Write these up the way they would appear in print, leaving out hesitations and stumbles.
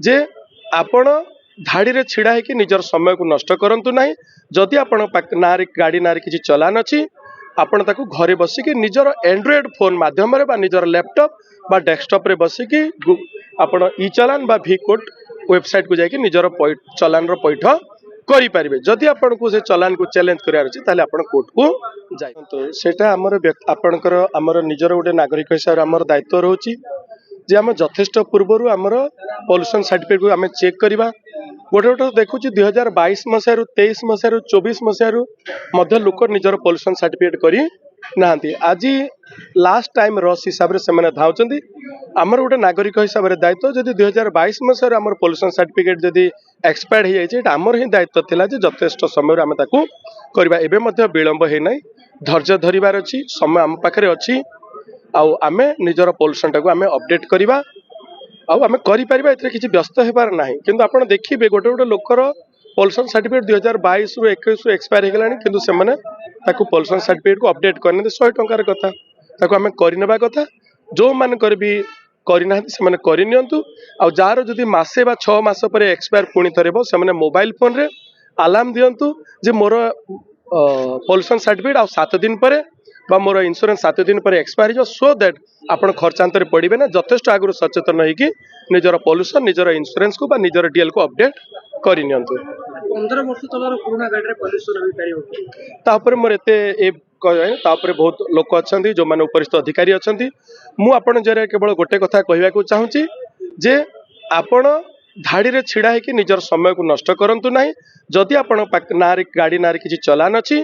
जे आपण धाड़ी रे छिड़ा है निजर समय को नष्ट करंतु नहीं। जदि आपण नारे गाड़ी नारे किसी चलान अच्छी आपण ताकू घरे बसिकी निजर एंड्रॉइड फोन माध्यम बा निजर लैपटॉप बा डेस्कटॉप रे बसिकी आपण ई चलान बा भी कोड वेबसाइट को जाके निजर चलान रो पैठ करि पारिबे। जदि आपण को से चलान को चैलेंज करियार अछि ताले आपण कोर्ट को जाय। तो सेटा हमर आपणकर हमर निजर गोटे नागरिक हिसाब हमर दायित्व रहउछि जे हम यथेष्ट पूर्वरु हमर पॉल्यूशन सर्टिफिकेट को आम चेक करवा। गोटे गोटे देखुँ 2022 मसीह 23 मसीह 24 मसीह लोक निजर पॉल्यूशन सर्टिफिकेट करी नांती। आज लास्ट टाइम रस हिसाब से धाउंट आमर गोटे नागरिक हिसाब से दायित्व जदि 2022 मसीह आम पॉल्यूशन सर्टिफिकेट जदि एक्सपायर्ड हो जाए आमर ही दायित्व थिला जे यथेष्ट समय आम ताकू करवा। एबे विलंब है ना, धैर्य धरिबार अछि, समय आम पाखरे अछि आमे निजर पॉल्यूशन टाको आमे अपडेट करवा आमे करि परिबा। एतरे किछि व्यस्त हेबार नाही। किंतु आपण देखिबे गोटे गोटे लोकर पॉल्यूशन सर्टिफिकेट 2022 रु 21 रु एक्सपायर हे गेलानी किंतु से माने ताकू पॉल्यूशन सर्टिफिकेट को अपडेट करने 100 टंकार कथा ताकू आमे करिनेबा कथा। जो मान कर भी करिना से माने करिनियंतु आ जार जदि मासे बा 6 मास पर एक्सपायर पुणी थरेबो से माने मोबाइल फोन रे अलार्म दियंतु जे मोर पॉल्यूशन सर्टिफिकेट आ 7 दिन पर बा मोर इंश्योरेंस 7 दिन पर एक्सपायर हो सो दैट आपण खर्चांतर पड़े ना। यथेष्ट आगु सचेतन होगी निजर पॉल्यूशन निजर इंश्योरेंस को बा निजर डीएल को अपडेट करनियंतु। 15 वर्ष तलर पुराना गाड़ी रे पॉल्यूशन होई परियो तापर मोर एते ए तापर बहुत लोक अछंती जो माने उपरिस्थ अधिकारी अछंती। मु आपण जरे केवल गोटे कथा कहबा को चाहूची जे आपण धाड़ी रे छिड़ा है कि निजर समय को नष्ट करंतु नहीं। जदि आपण नारे गाड़ी नारे किसी चलान अच्छी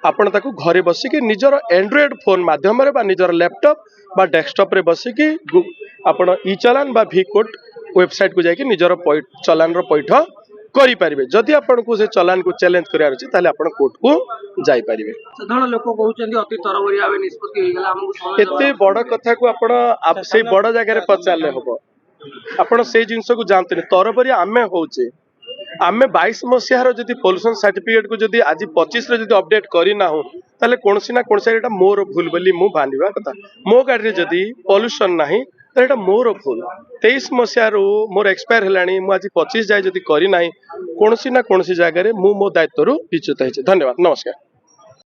आपण ताकू घरे बसिकी निजर एंड्रॉइड फोन माध्यम बा निजर लैपटॉप बा डेस्कटॉप रे बसिकी आपण ई चलान बा भी कोड वेबसाइट को जाके निजर चलान रो पैठ करि पारिबे। जदि आपण को से चलान को चैलेंज करियार अछि ताले आपण कोर्ट को जाय पारिबे। साधारण लोक कहउचंदी अति तरबरी आबे निष्पत्ति होई गेला हमहु समय एते बड़ कथा को आपण से बड़ जगह रे पचारले हबो। आपण से जिंस को जानते तरबरी आमे होचे आमे 22 मसीहार जदि पॉल्यूशन सर्टिफिकेट को जदि आज 25 रे जदि अपडेट करी ना हो ताले कोनसी ना कोनसी एटा मोर भूल बोली मु भानिबा कथा। मो गाड़ी रे जदि पॉल्यूशन नाही तो एटा मोर भूल। 23 मसीहार मोर एक्सपायर हेलानी मु आज 25 जाय जदि करी नाही कोनसी ना कोनसी जगह रे मु मो दायित्व रु विच्युत हेचे। धन्यवाद, नमस्कार।